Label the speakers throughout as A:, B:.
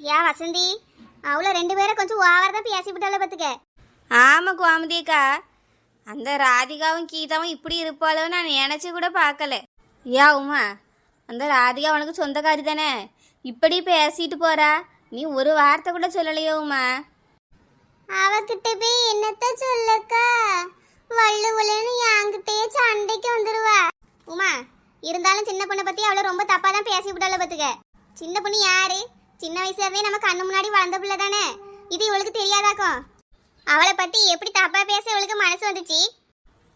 A: ஏன் வசந்தி அவ்வளோ ரெண்டு பேரும் கொஞ்சம் ஓவர் தான் பேசி விட்டால பார்த்துக்க.
B: ஆமாம் கோமதிக்கா, அந்த ராதிகாவும் கீதாவும் இப்படி இருப்பாளோ நான் நினச்சி கூட பார்க்கல. யா உமா, அந்த ராதிகா உனக்கு சொந்தக்காரி தானே, இப்படி பேசிட்டு போறா, நீ ஒரு வார்த்தை கூட சொல்லலையோ உமா?
A: அவகிட்ட போய் என்னத்த சொல்லக்கா, வள்ளுவலன்னு என்கிட்டயே சண்டைக்கு வந்துருவா. உமா இருந்தாலும் சின்ன பொண்ணை பத்தி அவளை ரொம்ப தப்பா தான் பேசி விட்டால பார்த்துக்க. சின்ன பொண்ணு யாரு? சின்ன வயசுல இருந்தே நம்ம கண்ணு முன்னாடி வளர்ந்த பிள்ளை தானே, இது இவளுக்கு தெரியாதாக்கும்? அவளை பத்தி எப்படி தப்பா பேச இவளுக்கு மனசு வந்துச்சு?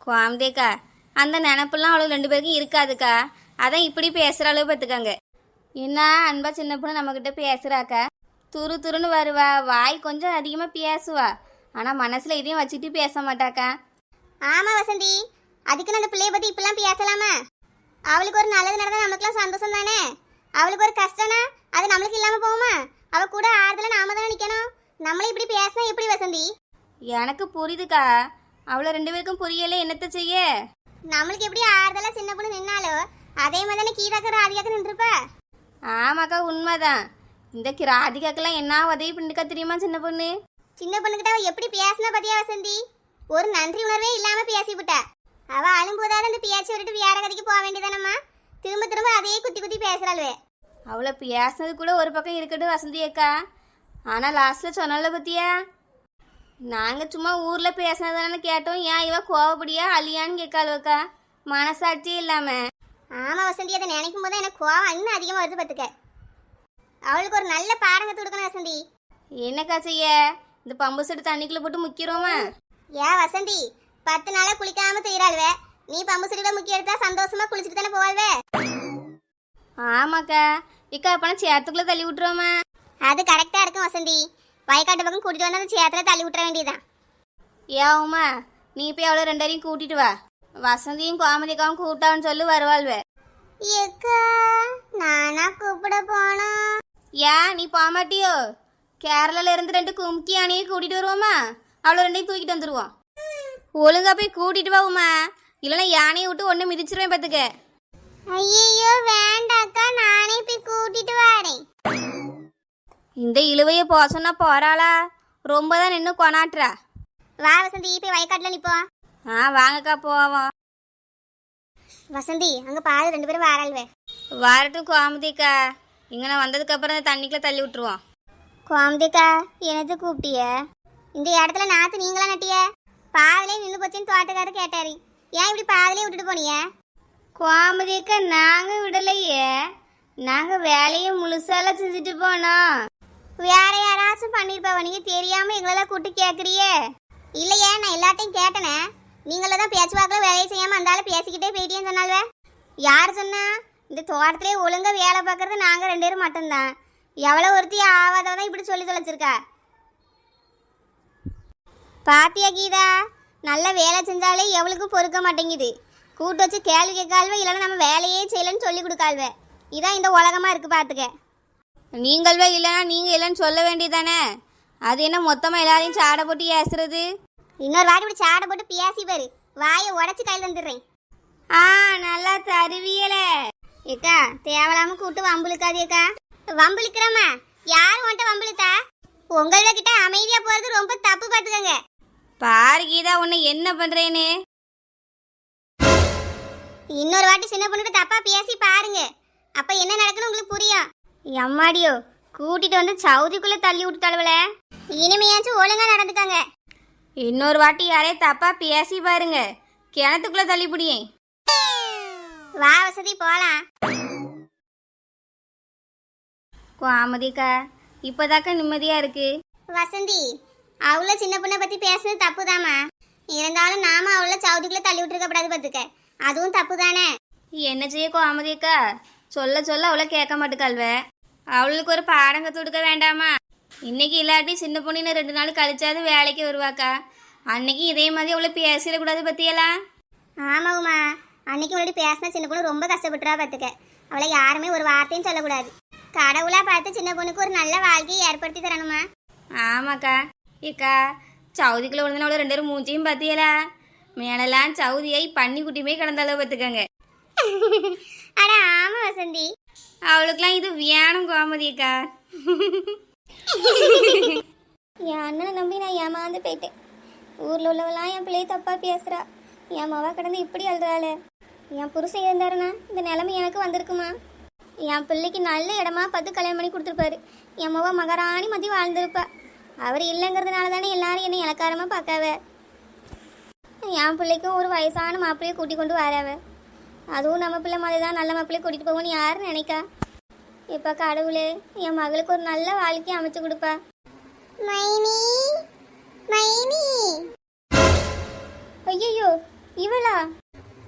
B: கோமதிக்கா, அந்த நினப்பெல்லாம் அவளுக்கு ரெண்டு பேருக்கும் இருக்காதுக்கா, அதான் இப்படி பேசுகிற அளவு பார்த்துக்காங்க. என்ன அன்பா சின்ன பொண்ணு நம்மக்கிட்ட பேசுகிறாக்கா, துரு துருன்னு வருவா, வாய் கொஞ்சம் அதிகமாக பேசுவா, ஆனால் மனசில் இதையும் வச்சுட்டு பேச மாட்டாக்கா.
A: ஆமா வசந்தி, அதுக்குன்னு அந்த பிள்ளைய பத்தி இப்பெல்லாம் பேசலாமா? அவளுக்கு ஒரு நல்லது நடந்தா நமக்குலாம் சந்தோஷம் தானே. அவளுக்கு ஒரு கஷ்டம்னா அது நம்மளுக்கு இல்லாம போகுமா? அவ கூட ஆறுதல நாம தானே நிக்கணும். நம்மளே இப்படி பேசினா எப்படி வசந்தி?
B: எனக்கு புரியுதுக்கா, அவளை ரெண்டு பேருக்கும் புரியல, என்னத்த செய்ய?
A: நம்மளுக்கு எப்படி ஆறுதலா சின்ன பொண்ணு நின்னாலோ அதே மாதிரி தானே கீதாக்க ராதிகாக்க நின்றுப்பா.
B: ஆமாக்கா, உண்மைதான். இந்த ராதிகாக்கெல்லாம் என்ன உதவி பண்ணிருக்கா தெரியுமா சின்ன பொண்ணு?
A: சின்ன பொண்ணுகிட்ட அவ எப்படி பேசினா பத்தியா வசந்தி? ஒரு நன்றி உணர்வே இல்லாம பேசிவிட்டா. அவ அழும்போதாவது அந்த பேச்சு விட்டுட்டு வேற கதைக்கு போக வேண்டியதானம்மா. திரும்ப திரும்ப அதையே குத்தி குத்தி பேசுறாள்வே.
B: அவளை பேசுனது கூட ஒரு பக்கம் இருக்கட்டும் வசந்தி அக்கா, ஆனால் லாஸ்ட்டில் சொன்னால பத்தியா, நாங்கள் சும்மா ஊரில் பேசினதானே கேட்டோம், ஏன் இவ கோவப்படியா அழியான்னு கேட்காளுவக்கா, மனசாட்சியே இல்லாமல்.
A: ஆமா வசந்தி, அதை நினைக்கும் போது எனக்கு கோவம் இன்னும் அதிகமாக வருது பார்த்துக்க. அவளுக்கு ஒரு நல்ல பாடம் கற்று கொடுக்கணும் வசந்தி.
B: என்னக்கா செய்ய, இந்த பம்பு செட்டு தண்ணிக்குள்ளே போட்டு முக்கிறோமா?
A: ஏன் வசந்தி, 10 நாளா குளிக்காம தெரியுறாள்வே, நீ பம்பு செடியில முக்கிய எடுத்தா சந்தோஷமா குளிச்சுட்டு தானே போவாள்வே.
B: ஆமாக்கா, இக்கா அப்பனா சேத்துக்குள்ளே தள்ளி விட்டுருவோமா?
A: அது கரெக்டா இருக்கும் வசந்தி. வயக்காட்டு பக்கம் கூட்டிட்டு வந்து அந்த சேத்துல தள்ளி விட்டுற வேண்டியதுதான்.
B: ஏவுமா, நீ போய் அவ்வளோ ரெண்டரையும் கூட்டிட்டு வா, வசந்தியும் கோமதிக்காவும் கூட்டான்னு சொல்லி வருவாள்வே.
A: ஏக்கா நானா கூப்பிட போனோம்?
B: ஏன் நீ போகமாட்டியோ? கேரளால இருந்து 2 கும்கி யானையை கூட்டிட்டு வருவோமா? அவ்வளோ ரெண்டையும் தூக்கிட்டு வந்துடுவோம். ஒழுங்கா போய் கூட்டிட்டு வா உமா, இல்லைன்னா யானையை விட்டு ஒன்று மிதிச்சிருவேன் பார்த்துக்க.
A: ஐயோ வேண்டாக்கா, நானே போய் கூட்டிட்டு வரேன்.
B: இந்த இழுவையை போக சொன்னா போறாளா? ரொம்ப தான் நின்று கொண்டாட்டுறா.
A: வா வசந்தி, போய் வயக்காட்டுல நிப்போம்.
B: வாங்கக்கா போவோம்.
A: வசந்தி அங்க பாரு, 2 பேரும் வாராள்வே.
B: வரட்டும் கோமதிக்கா, இங்கே நான் வந்ததுக்கப்புறம் இந்த தண்ணிக்குள்ளே தள்ளி விட்டுருவோம்.
A: கோமதிக்கா என்னது கூப்பிட்டிய? இந்த இடத்துல நாத்து நீங்களா நட்டிய? பாதிலே நின்று போச்சுன்னு தோட்டக்காரர் கேட்டாரு, ஏன் இப்படி பாதிலே விட்டுட்டு போனிய?
B: கோமதிக்கா நாங்கள் விடலையே, நாங்கள் வேலையை முழுசால செஞ்சுட்டு போனோம்.
A: வேற யாராச்சும் பண்ணிருப்பாவ, நீங்க தெரியாம எங்களெல்லாம் கூட்டு கேக்குறியே? இல்லையே, நான் எல்லாத்தையும் கேட்டனே. நீங்கள தான் பேச்சு வாக்கில் வேலையை செய்யாம அந்த ஆள் பேசிக்கிட்டே போயிட்டேன்னு சொன்னால்வே. யார் சொன்னா? இந்த தோட்டத்திலே ஒழுங்கா வேலை பார்க்கறது நாங்க 2 பேரும் மட்டும்தான். எவ்வளோ ஒருத்தி ஆவாதவதான் இப்படி சொல்லி தொலைச்சிருக்கா. பாத்தியா கீதா, நல்ல வேலை செஞ்சாலே எவளுக்கும் பொறுக்க மாட்டேங்குது. கூட்டு வச்சு கேள்வி கேட்காள்வே, இல்லைன்னா நம்ம வேலையே செய்யலன்னு சொல்லி கொடுக்காள்வே. இதான் இந்த உலகமா இருக்கு பாத்துக்க.
B: நீங்கள்வே இல்லைன்னா நீங்கள் இல்லைன்னு சொல்ல வேண்டியதானே, அது என்ன மொத்தமாக எல்லாரையும் சாடை போட்டு ஏசுறது?
A: இன்னொரு வாட்டி இப்படி சாடை போட்டு பேசி பாரு, வாயை உடச்சி கையில் தந்துடுறேன்.
B: நல்லா தருவியல.
A: ஏக்கா தேவலாம கூட்டு வம்புழுக்காதேக்கா. வம்புழுக்கிறோமா? யார் உன்ட்ட வம்புழுத்தா? உங்கள கிட்ட அமைதியா போறது ரொம்ப தப்பு பாத்துக்கங்க.
B: பாரு கீதா, உன்னை என்ன பண்றேன்னு.
A: இன்னொரு வாட்டி சின்ன பொண்ணுக்கு தப்பா பேசி பாருங்க, அப்ப என்ன நடக்குன்னு உங்களுக்கு புரியும். எம்மாடியோ, கூட்டிட்டு வந்து சவுதிக்குள்ள தள்ளி விட்டுட்டாளுவல. இனிமையாச்சும் ஒழுங்கா நடந்துக்காங்க.
B: இன்னொரு வாட்டி யாரையும் தப்பா பேசி பாருங்க, கிணத்துக்குள்ள தள்ளி பிடியே.
A: வா வசதி போலாம்.
B: கோமதிக்கா இப்பதாக்கா நிம்மதியா இருக்கு.
A: வசந்தி அவ்வளோ சின்ன பொண்ணை பத்தி பேசுனது தப்புதாமா. இருந்தாலும் நாம அவ்வளோ சவுதிக்குள்ள தள்ளி விட்டுருக்க கூடாது பாத்துக்க, அதுவும் தப்பு தானே.
B: என்ன செய்ய கோமதிக்கா, சொல்ல சொல்ல அவளை கேட்க மாட்டுக்காள்வே. அவளுக்கு ஒரு பாடம் கற்று கொடுக்க வேண்டாமா? இன்னைக்கு இல்லாட்டி சின்ன பொண்ணு 2 நாள் கழிச்சாது வேலைக்கு வருவாக்கா. அன்னைக்கு இதே மாதிரி அவளை பேசிடக்கூடாது பத்தியெல்லாம்.
A: ஆமாவுமா, அன்னைக்கு முன்னாடி பேசின சின்ன பொண்ணு ரொம்ப கஷ்டப்பட்டுறா பார்த்துக்க. அவளை யாருமே ஒரு வார்த்தையும் சொல்லக்கூடாது. கடவுளா பார்த்து சின்ன பொண்ணுக்கு ஒரு நல்ல வாழ்க்கையை ஏற்படுத்தி தரணுமா?
B: ஆமாக்கா. ஏக்கா சவுதிக்குள்ள விழுந்தன அவளை 2 பேரும் மூஞ்சியும் பார்த்தியலா? மேலெல்லாம் சவுதியை பண்ணி குட்டியுமே கிடந்தாலும் பார்த்துக்கங்க.
A: அட ஆமா வசந்தி,
B: அவளுக்கெல்லாம் இது வேணும் கோமதியக்கா. ஏமாந்து போயிட்டேன். ஊரில் உள்ளவெல்லாம் என் பிள்ளையை தப்பாக பேசுகிறா. என் மவா கிடந்து இப்படி அழுறாளே. என் புருஷன் இருந்தாருன்னா இந்த நிலைமை எனக்கு வந்திருக்குமா? என் பிள்ளைக்கு நல்ல இடமா பார்த்து கல்யாணம் பண்ணி கொடுத்துருப்பாரு. என் மவா மகாராணி மதி வாழ்ந்திருப்பா. அவர் இல்லைங்கிறதுனால தானே எல்லாரும் என்னை இலக்காரமாக பார்க்காவ. என் பிள்ளைக்கும் ஒரு வயசான மாப்பிள்ளையை கூட்டி கொண்டு வராவ. அதுவும் நம்ம பிள்ளை மாதிரி தான் நல்ல மாப்பிள்ளையை கூட்டிகிட்டு போவோன்னு யாரும் நினைக்கா? இப்போ கடவுளே என் மகளுக்கு ஒரு நல்ல வாழ்க்கையை அமைச்சு கொடுப்பா.
A: மைனி மைனி
B: ஐயோ இவளா?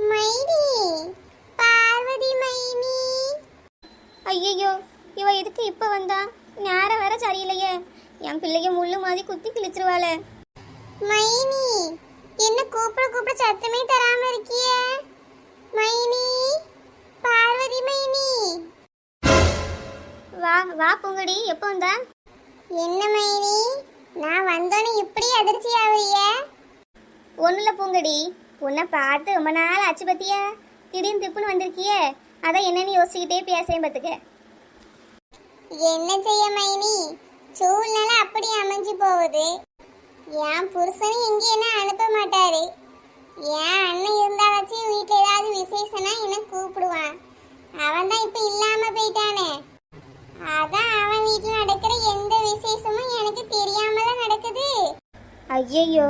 A: மைனி பார்வதி மைனி.
B: ஐயோ இவ எதுக்கு இப்போ வந்தா? நேரம் வேற சரியில்லையே. என் பிள்ளைய முள்ளு மாதிரி குத்தி கிழிச்சிருவாளே.
A: மைனி என்ன கூப்பிட சத்தமே தராம இருக்கியே? மைனி பார்வதி மைனி.
B: வா வா பூங்கடி, எப்போ வந்தா?
A: என்ன மைனி நான் வந்தோன்னு இப்படி அதிர்ச்சி ஆகுறிய?
B: ஒன்றும் பூங்கடி, உன்னை பார்த்து ரொம்ப நாள் ஆச்சு பத்தியா. திடீர்னு திப்புன்னு வந்திருக்கியே, அதான் என்னன்னு யோசிச்சுக்கிட்டே பேசுறேன் பார்த்துக்க.
A: என்ன செய்ய மைனி, சூழ்நிலை அப்படி அமைஞ்சு போகுது. என் புருஷனும் எங்க என்ன அனுப்ப மாட்டாரு. என் அண்ணன் இருந்தா வச்சு வீட்டுல ஏதாவது விசேஷம்னா என்ன கூப்பிடுவான். அவன் தான் இப்ப இல்லாம போயிட்டானே. அதான் அவன் வீட்டுல நடக்கிற எந்த விசேஷமும் எனக்கு தெரியாம தான் நடக்குது.
B: ஐயையோ,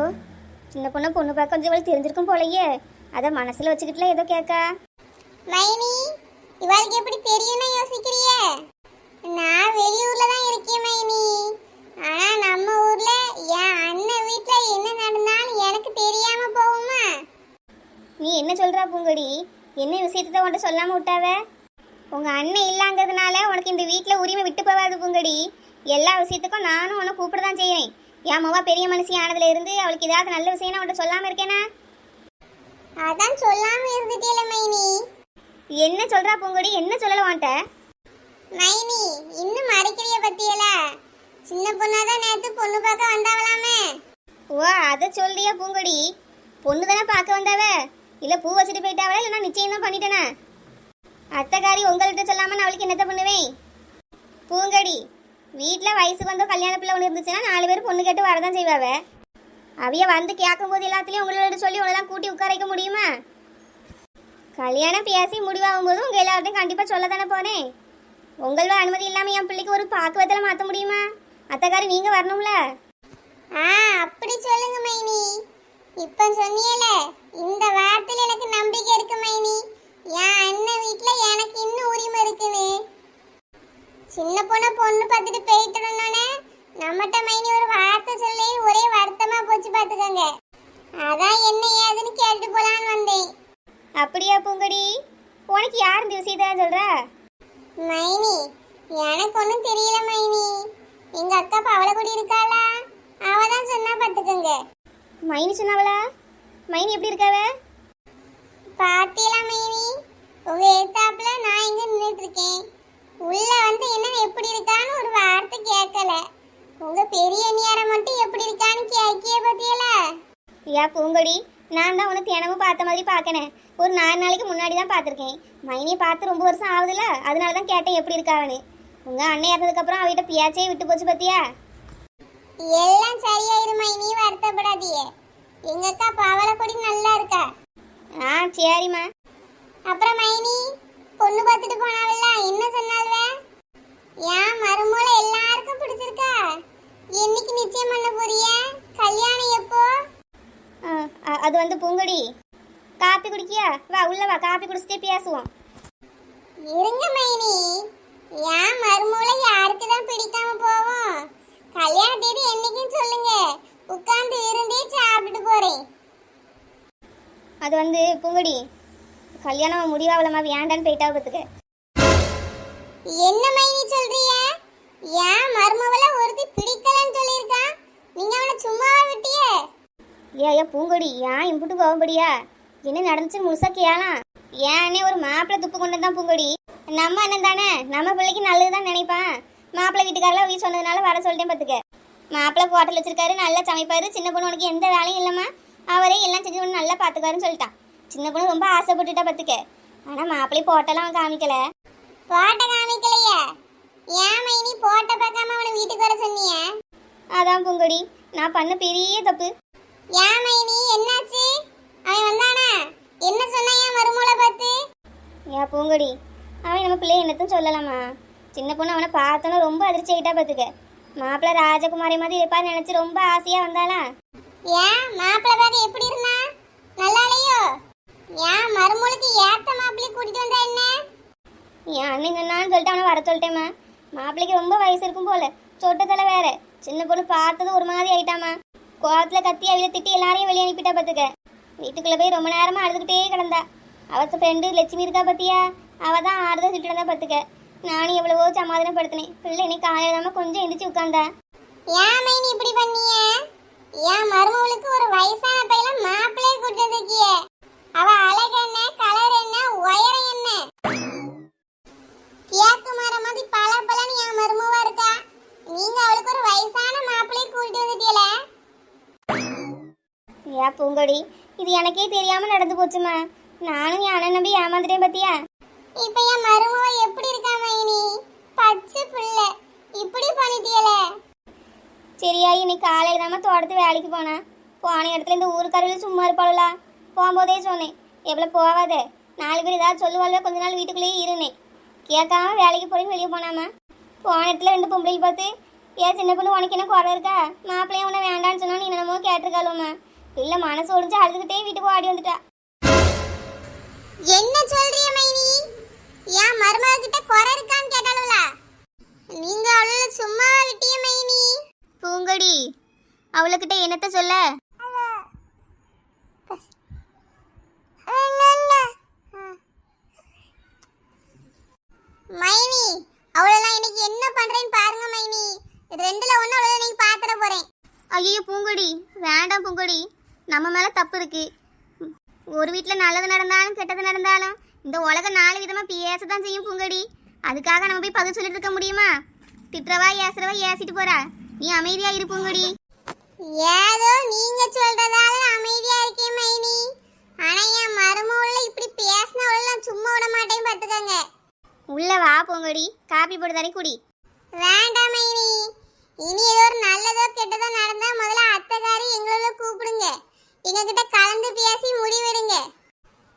B: சின்ன பொண்ணு பார்க்க கொஞ்சம் இவள் தெரிஞ்சிருக்கும் போலயே. அதை மனசுல வச்சுக்கிட்டுல ஏதோ கேட்கா.
A: மைனி இவளுக்கு எப்படி தெரியும்னு யோசிக்கிறிய? நான் வெளியூர்ல தான் இருக்கேன் மைனி. ஆனா நம்ம ஊர்ல என் அண்ணன் வீட்டுல என்ன நடந்தாலும் எனக்கு தெரியாம போகுமா?
B: நீ என்ன சொல்றா பூங்கடி? என்ன விஷயத்தை உன்ட்ட சொல்லாம விட்டாவ? உங்க அண்ணன் இல்லாங்கிறதுனால உனக்கு இந்த வீட்டில் உரிமை விட்டு போகாது பூங்கடி. எல்லா விஷயத்துக்கும் நானும் உன்னை கூப்பிட தான் செய்வேன். என் மவா பெரிய மனுஷி ஆனதுல இருந்து அவளுக்கு ஏதாவது நல்ல விஷயம் உன்ட்ட சொல்லாம இருக்கேனா?
A: அதான் சொல்லாம இருந்துட்டேல மைனி.
B: என்ன சொல்றா பூங்கடி? என்ன சொல்லல உன்ட்ட?
A: மைனி இன்னும் மறைக்கிறிய பத்தியல? சின்ன பொண்ணாதான் நேத்து பொண்ணு பார்க்க வந்தாவலாமே.
B: ஓ, அதை சொல்றியா பூங்கடி? பொண்ணு தானே பார்க்க வந்தாவ? இல்ல பூ வச்சுட்டு போயிட்டாவா? இல்லை நான் நிச்சயம் தான் பண்ணிட்டேனா? அத்தைக்காரி உங்கள்கிட்ட சொல்லாம நான் அவளுக்கு என்னத்த பண்ணுவேன்? பூங்கடி, வீட்டில் வயசுக்கு வந்தோ கல்யாண பிள்ளை ஒன்று இருந்துச்சுன்னா 4 பேர் பொண்ணு கேட்டு வரதான் செய்வாவ. அவைய வந்து கேட்கும் போது எல்லாத்துலேயும் உங்களோட சொல்லி உங்களெல்லாம் கூட்டி உட்கார வைக்க முடியுமா? கல்யாணம் பேசி முடிவாகும் போது உங்கள் எல்லார்ட்டையும் கண்டிப்பாக சொல்ல தானே போனேன். உங்களோட அனுமதி இல்லாமல் என் பிள்ளைக்கு ஒரு பாக்குவத்தில் மாற்ற முடியுமா? அத்தைக்காரி நீங்கள் வரணும்ல.
A: அப்படி சொல்லுங்க மைனி. இப்ப சொன்னியல இந்த வார்த்தையில எனக்கு நம்பிக்கை இருக்கு மைனி. என் அண்ணன் வீட்டுல எனக்கு இன்னும் உரிமை இருக்குன்னு. சின்ன பொண்ணு பார்த்துட்டு போயிட்டோன்னே நம்மகிட்ட மைனி ஒரு வார்த்தை சொல்லி ஒரே வருத்தமா போச்சு பாத்துக்கோங்க. அதான் என்ன ஏதுன்னு கேட்டு போலான்னு வந்தேன்.
B: அப்படியா பூங்கடி? உனக்கு யார் இந்த விஷயத்தை சொல்றா?
A: மைனி எனக்கு ஒன்றும் தெரியல மைனி. எங்க அக்கா பவளக்குடி இருக்காளா, அவதான் சொன்னா பாத்துக்கோங்க.
B: மைனி சொன்னாவளா? மைனி எப்படி இருக்காவ?
A: பாத்தீங்களா மைனி, உங்க ஏத்தாப்புல நான் இங்க நின்றுட்டு இருக்கேன். உள்ள வந்து என்ன எப்படி இருக்கான்னு ஒரு வார்த்தை கேட்கல. உங்க பெரிய அண்ணியார மட்டும் எப்படி இருக்கான்னு கேக்கிய பாத்தீங்களா?
B: யா பூங்கடி, நான் தான் உனக்கு தினமும் பார்த்த மாதிரி பார்க்கனேன். ஒரு 4 நாளைக்கு முன்னாடி தான் பார்த்துருக்கேன். மைனியை பார்த்து ரொம்ப வருஷம் ஆகுதுல்ல, அதனால தான் கேட்டேன் எப்படி இருக்காவன்னு. உங்க அண்ணன் இறந்ததுக்கப்புறம் அவகிட்ட பியாச்சே விட்டு போச்சு பத்தியா?
A: எல்லாம் சரியாயிரு மைனி, வருத்தப்படாதீங்க. எங்க அக்கா பவளக்குடி நல்லா இருக்கா?
B: சரிம்மா.
A: அப்புறம் மைனி பொண்ணு பார்த்துட்டு போனாவல்ல, என்ன சொன்னால்வ? ஏன் மருமோளை எல்லாருக்கும் பிடிச்சிருக்கா? என்னைக்கு நிச்சயம் பண்ண போறிய? கல்யாணம் எப்போ?
B: அது வந்து பூங்கடி, காப்பி குடிக்கியா? வா உள்ள வா, காப்பி குடிச்சிட்டே பேசுவோம்.
A: இருங்க மைனி, ஏன் மருமோளை யாருக்கு தான் பிடிக்காம போவோம்? கல்யாண தேதி என்னைக்குன்னு சொல்லுங்க, உட்கார்ந்து இருந்தே சாப்பிட்டு போறேன்.
B: அது வந்து பூங்கடி, கல்யாணம் முடிவாகலமா வேண்டான்னு போயிட்டா பத்துக்க.
A: என்ன மைனி சொல்றிய? ஏன் மருமவள ஒருத்தி பிடிக்கலன்னு சொல்லியிருக்கா, நீங்க அவனை சும்மாவா விட்டியே?
B: ஏ பூங்கடி, ஏன் இம்புட்டு போகும்படியா? என்ன நடந்துச்சு முழுசா கேளாம். ஏன் அண்ணே ஒரு மாப்பிள்ளை துப்பு கொண்டு தான் பூங்கடி. நம்ம அண்ணன் தானே, நம்ம பிள்ளைக்கு நல்லதுதான் நினைப்பான். மாப்பிள்ளை வீட்டுக்காரில் வீட்டு சொன்னதுனால வர சொல்லிட்டேன் பார்த்துக்க. மாப்பிள்ளை ஹோட்டல் வச்சிருக்காரு, நல்லா சமைப்பாரு. சின்ன பொண்ணு உனக்கு எந்த வேலையும் இல்லைம்மா, அவரே எல்லாம் செஞ்சு ஒன்று நல்லா பார்த்துக்காருன்னு சொல்லிட்டான். சின்ன பொண்ணு ரொம்ப ஆசைப்பட்டுட்டா பார்த்துக்க. ஆனால் மாப்பிள்ளை போட்டெல்லாம் காமிக்கல.
A: போட்ட காமிக்கலையா? ஏன் மைனி போட்ட பார்க்காம அவனை வீட்டுக்கு வர சொன்னிய?
B: அதான் பூங்கடி, நான் பண்ண பெரிய தப்பு.
A: ஏன் மைனி என்னாச்சு? அவன் வந்தானா? என்ன சொன்னா என் மருமகளை பார்த்து?
B: ஏன் பூங்கொடி, அவன் நம்ம பிள்ளை என்னத்தும் சொல்லலாமா? சின்ன பொண்ணு அவனை பார்த்தோன்னா ரொம்ப அதிர்ச்சி ஆகிட்டா பார்த்துக்க. மாப்பிள்ளை ராஜகுமாரி மாதிரி இருப்பான்னு நினச்சி ரொம்ப ஆசையாக வந்தானா?
A: ஏன் மாப்பிள்ளை பார்க்க எப்படி இருந்தா? நல்லா இல்லையோ? ஏன் மருமகளுக்கு ஏத்த மாப்பிள்ளை கூட்டிட்டு வந்தா என்ன?
B: என் அண்ணன் சொன்னான்னு சொல்லிட்டு அவனை வர சொல்லிட்டேம்மா. மாப்பிள்ளைக்கு ரொம்ப வயசு இருக்கும் போல, சொட்டத்தலை வேற. சின்ன பொண்ணு பார்த்தது ஒரு மாதிரி ஆயிட்டாமா. கோவத்தில் கத்தி அவில திட்டி எல்லாரையும் வெளியே அனுப்பிட்டா பார்த்துக்க. வீட்டுக்குள்ளே போய் ரொம்ப நேரமாக அழுதுகிட்டே கிடந்தா. அவத்த ஃப்ரெண்டு லட்சுமி இருக்கா பார்த்தியா, அவள் தான் ஆறுதல் திட்டு இருந்தா பார்த்துக்க. நானும் எவ்வளவோ சமாதானப்படுத்தினேன். பிள்ளை இன்னைக்கு காலையில கொஞ்சம் எந்திரிச்சு உட்காந்தா.
A: ஏன் மைனி இப்படி பண்ணிய? என் மருமகளுக்கு ஒரு வயசான பையல மாப்பிள்ளைய கூட்டிட்டு வந்திருக்கிய. அவ அழகு என்ன, கலர் என்ன, உயரம் என்ன? கேக்கு மரம் மாதிரி பல பலன்னு என் மருமவா இருக்கா. நீங்க அவளுக்கு ஒரு வயசான மாப்பிள்ளைய கூட்டிட்டு வந்துட்டீல.
B: ஏன் பூங்கொடி, இது எனக்கே தெரியாமல் நடந்து போச்சுமா. நானும் என் அண்ணன் நம்பி ஏமாந்துட்டேன் பார்த்தியா.
A: இப்ப என் மருமவ எப்படி இருக்கா மைனி? பச்சை பிள்ளை இப்படி பண்ணிட்டீல.
B: சரியா, இன்னைக்கு காலையில் தான் தோட்டத்து வேலைக்கு போனேன். போன இடத்துல இந்த ஊருக்காரர்கள் சும்மா இருப்பாளா? போகும்போதே சொன்னேன், எவ்வளோ போகாத, 4 பேர் ஏதாவது சொல்லுவாள், கொஞ்ச நாள் வீட்டுக்குள்ளேயே இருந்தேன். கேட்காம வேலைக்கு போய் வெளியே போனாமா. போன இடத்துல 2 பொம்பளைகள் பார்த்து, ஏன் சின்ன பொண்ணு உனக்கு என்ன குறை இருக்கா, மாப்பிள்ளையும் உன்னை வேண்டான்னு சொன்னா நீ என்னமோ கேட்டிருக்காளுமா. பிள்ளை மனசு ஒடிஞ்சு அழுதுகிட்டே வீட்டுக்கு ஓடி வந்துட்டா.
A: என்ன சொல்றிய மைனி? என் மருமக கிட்ட குறை இருக்கான்னு கேட்டாளுல. நீங்க அவள சும்மா விட்டிய மைனி.
B: பூங்கொடி, அவளுக்கிட்ட என்னத்த சொல்ல?
A: மைனி அவளெல்லாம் இன்னைக்கு என்ன பண்றேன்னு பாருங்க மைனி. இது 2ல 1 அவளை இன்னைக்கு பாத்துற போறேன்.
B: ஐயோ பூங்கொடி, வேண்டாம் பூங்கொடி, நம்ம மேலே தப்பு இருக்கு. ஒரு வீட்டில் நல்லது நடந்தாலும் கெட்டது நடந்தாலும் இந்த உலகம் 4 விதமாக பேசதான் செய்யும் பூங்கொடி. அதுக்காக நம்ம போய் பதில் சொல்லிட்டு இருக்க முடியுமா? திட்டுறவா ஏசுறவா ஏசிட்டு போறா, நீ அமைதியா இரு பூங்கொடி.
A: ஏதோ நீங்க சொல்றதால நான் அமைதியா இருக்கேன் மைனி. ஆனா என் மருமவுல இப்படி பேசினவள நான் சும்மா விட மாட்டேன் பாத்துக்கங்க.
B: உள்ள வா பூங்கொடி, காப்பி போட்டு தரேன் குடி.
A: வேண்டாம் மைனி. இனி ஏதோ ஒரு நல்லதோ கெட்டதோ நடந்தா முதல்ல அத்தைக்காரி எங்களோட கூப்பிடுங்க. எங்ககிட்ட கலந்து பேசி முடிவெடுங்க.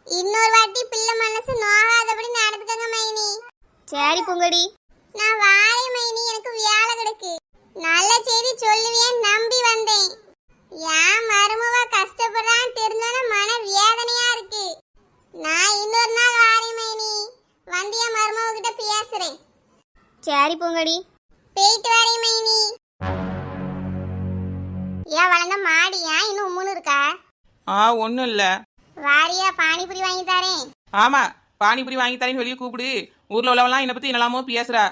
A: இன்னொரு வாட்டி பிள்ளை மனசு நோகாதபடி நடந்துக்கங்க மைனி.
B: சரி பூங்கொடி.
A: நான் வாரேன் மைனி, எனக்கு வேலை கிடக்கு. நல்ல செய்தி சொல்லுவேன் நம்பி வந்தேன். என் மருமவ கஷ்டப்படுறான்னு தெரிஞ்சோன்னா மன வேதனையா இருக்கு. நான் இன்னொரு நாள் வாரேன் மைனி, வந்து என் மருமவ கிட்ட பேசுறேன்.
B: சரி பூங்கொடி.
A: போயிட்டு வரேன் மைனி. ஏன் வளர்ந்த மாடியா இன்னும் உம்முன்னு இருக்கா?
C: ஒன்றும் இல்லை.
A: வாரியா பானிபூரி வாங்கி தரேன்.
C: ஆமாம், பானிபூரி வாங்கி தரேன்னு வெளியே கூப்பிடு. ஊரில் உள்ளவெல்லாம் என்னை பற்றி என்னலாமோ பேசுகிறா.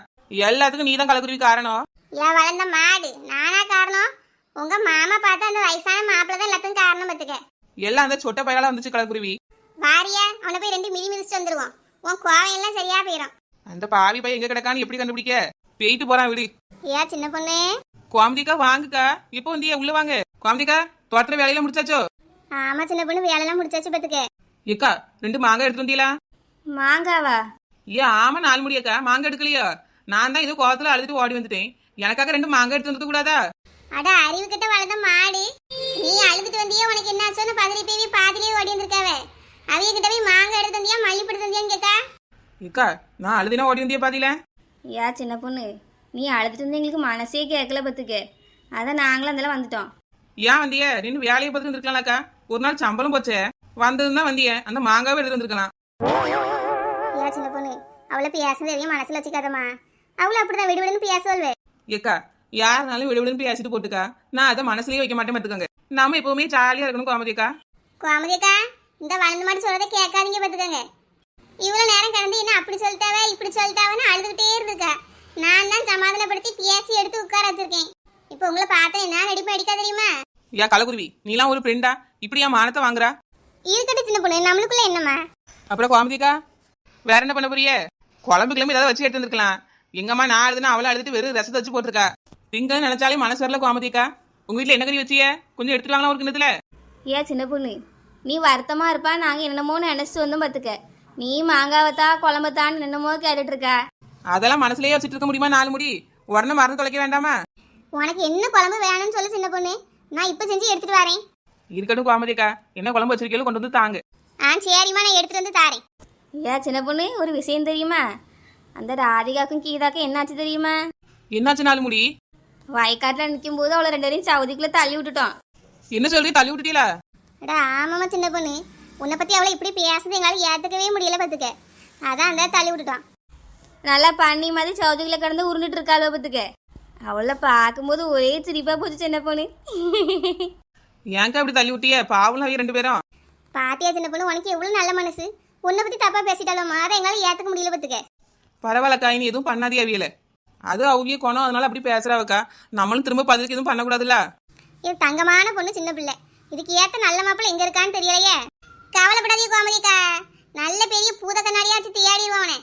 C: எல்லாத்துக்கும் நீ தான் கலக்குருவி காரணம்.
A: ஏன் வளர்ந்த மாடு நானா காரணம்? உங்க மாமா பார்த்தா அந்த வயசான மாப்பிள்ள தான் எல்லாத்துக்கும் காரணம் பார்த்துக்க.
C: எல்லாம் அந்த சொட்ட பயலாக வந்துச்சு கலக்குருவி.
A: வாரியா அவனை போய் 2 மிதி மிதிச்சுட்டு வந்துருவோம். உன் கோவம் எல்லாம் சரியா போயிடும்.
C: அந்த பாவி பையன் எங்கே கிடக்கான்னு எப்படி கண்டுபிடிக்க? போயிட்டு போகிறான் விடு.
B: ஏன் சின்ன பொண்ணு?
C: கோமதிக்கா வாங்குக்கா. இப்போ வந்தியா? உள்ள வாங்க. கோமதிக்கா, தோட்டத்தில் வேலையில முடிச்சாச்சோ?
B: ஆமா சின்ன பொண்ணு, வேலையெல்லாம் முடிச்சாச்சு பார்த்துக்க.
C: ஏக்கா 2 மாங்காய் எடுத்து வந்தீங்களா?
B: மாங்காவா?
C: ஆமா 4 முடியக்கா. மாங்காய் எடுக்கலையோ? நான் தான் இது கோவத்தில் அழுதுட்டு ஓடி வந்துட்டேன். எனக்காக 2 மாங்காய் எடுத்து வந்துக்க கூடாதா?
A: அட அறிவு கிட்ட வளர்ந்த மாடு, நீ அழுதுட்டு வந்தியா? உனக்கு என்ன ஆச்சுன்னு பதறி போய் பாதிலே ஓடி வந்திருக்காவ. அவிய கிட்ட போய் மாங்காய் எடுத்து வந்தியா மல்லிப்பூ எடுத்து வந்தியான்னு கேட்டா?
C: ஏக்கா நான் அழுதினா ஓடி வந்தியா பாதியில?
B: ஏன் சின்ன பொண்ணு, நீ அழுதுட்டு வந்து எங்களுக்கு மனசே கேட்கல பார்த்துக்க. அதான் நாங்களும் அதெல்லாம் வந்துட்டோம்.
C: ஏன் வந்திய? நின்று வேலையை பார்த்துட்டு வந்துருக்கலாம்க்கா. ஒரு நாள் சம்பளம் போச்சே, வந்ததுன்னு தான் வந்திய. அந்த மாங்காவை எடுத்து வந்துருக்கலாம்.
B: ஏன் சின்ன பொண்ணு, அவளை பேசுறது எதையும் மனசுல வச்சுக்காதம்மா. அவளை அப்படிதான் விடுவிடுன்னு பேசுவல்வே.
C: ஏக்கா யாருனாலும் விடுவிடுன்னு பேசிட்டு போட்டுக்கா. நான் அதை மனசுலயே வைக்க மாட்டேன் பார்த்துக்கோங்க. நாம எப்பவுமே ஜாலியா இருக்கணும் கோமதிக்கா.
A: கோமதிக்கா, இந்த வளர்ந்த மாடு சொல்றதை கேட்காதீங்க பார்த்துக்கங்க. இவ்வளவு நேரம் கடந்து என்ன அப்படி சொல்லிட்டாவே இப்படி சொல்லிட்டாவன்னு அழுதுகிட்டே இருந்துக்கா. நான் தான் சமாதானப்படுத்தி பேசி எடுத்து உட்கார வச்சிருக்கேன். இப்போ உங்களை பார்த்தா என்ன நடிப்பு அடிக்கா தெரியுமா?
C: ஏன் கலக்குருவி, நீலாம் ஒரு ஃப்ரெண்டா இப்படியா மானத்தை வாங்குறா?
A: இருக்கட்டும் சின்ன பொண்ணு, நம்மளுக்குள்ள என்னம்மா?
C: அப்புறம் கோமதிக்கா வேற என்ன பண்ண போறிய? குழம்பு கிளம்பி ஏதாவது வச்சு எடுத்து வந்துருக்கலாம். எங்கம்மா நான் அழுதுனா அவளை அழுதுட்டு வெறும் ரசத்தை வச்சு போட்டிருக்கா. திங்கன்னு நினைச்சாலே மனசு வரல கோமதிக்கா. உங்க வீட்டுல என்ன கறி வச்சிய? கொஞ்சம் எடுத்துக்கலாங்களா ஒரு கிண்ணத்துல?
B: ஏன் சின்ன பொண்ணு, நீ வருத்தமா இருப்பா, நாங்க என்னமோ நினைச்சிட்டு வந்தோம் பார்த்துக்க. நீ மாங்காவத்தா குழம்பத்தான்னு என்னமோ கேட்டுட்டு இருக்க.
C: அதெல்லாம் மனசுலயே வச்சுட்டு இருக்க முடியுமா? 4 முடி உடனே மறந்து தொலைக்க வேண்டாமா?
A: உனக்கு என்ன குழம்பு வேணும்னு சொல்லு சின்ன பொண்ணு, நான் இப்போ செஞ்சு எடுத்துட்டு வரேன்.
C: இருக்கட்டும் கோமதிக்கா, என்ன குழம்பு வச்சிருக்கீங்களோ கொண்டு வந்து தாங்க.
A: ஆ சரிம்மா, நான் எடுத்துட்டு வந்து தாரேன்.
B: ஏன் சின்ன பொண்ணு ஒரு விஷயம் தெரியுமா? அந்த ராதிகாக்கும் கீதாக்கும் என்னாச்சு தெரியுமா?
C: என்னாச்சு நாலு முடி?
B: வயக்காட்டில் நிற்கும் போது அவளை 2 பேரையும் சவுதிக்குள்ள தள்ளி விட்டுட்டோம்.
C: என்ன சொல்லி தள்ளி விட்டுட்டீங்களா?
A: அடா ஆமாம்மா சின்ன பொண்ணு, உன்னை பற்றி அவளை இப்படி பேசுறது எங்களால் ஏற்றுக்கவே முடியல பார்த்துக்க. அதான் அந்த தள்ளி விட்டுட்டான்.
B: நல்லா பண்ணி மாதிரி சவுதிக்குள்ள கிடந்து உருண்டுட்டு இருக்காளோ பத்துக்க. அவளை பார்க்கும்போது ஒரே சிரிப்பா போச்சு சின்ன பொண்ணு.
C: ஏன்க்கா இப்படி தள்ளி விட்டிய? பாவம் 2 பேரும்.
A: பாத்தியா சின்ன பொண்ணு, உனக்கு எவ்வளோ நல்ல மனசு. உன்னை பற்றி தப்பாக பேசிட்டாலும் அதை எங்களால் ஏற்றுக்க முடியல பார்த்துக்க.
C: பரவாயில்லக்கா, இனி எதுவும் பண்ணாதே அவியல. அது அவங்க குணம், அதனால அப்படி பேசுறாவக்கா. நம்மளும் திரும்ப பதிலுக்கு எதுவும் பண்ணக்கூடாதுல்ல.
A: இது தங்கமான பொண்ணு, சின்ன பிள்ளை. இதுக்கு ஏற்ற நல்ல மாப்பிள்ளை எங்கே இருக்கான்னு தெரியலையே. கவலைப்படாதீங்க கோமதிக்கா, நல்ல பெரிய பூத கண்ணாடியாச்சு தேடிடுவானே.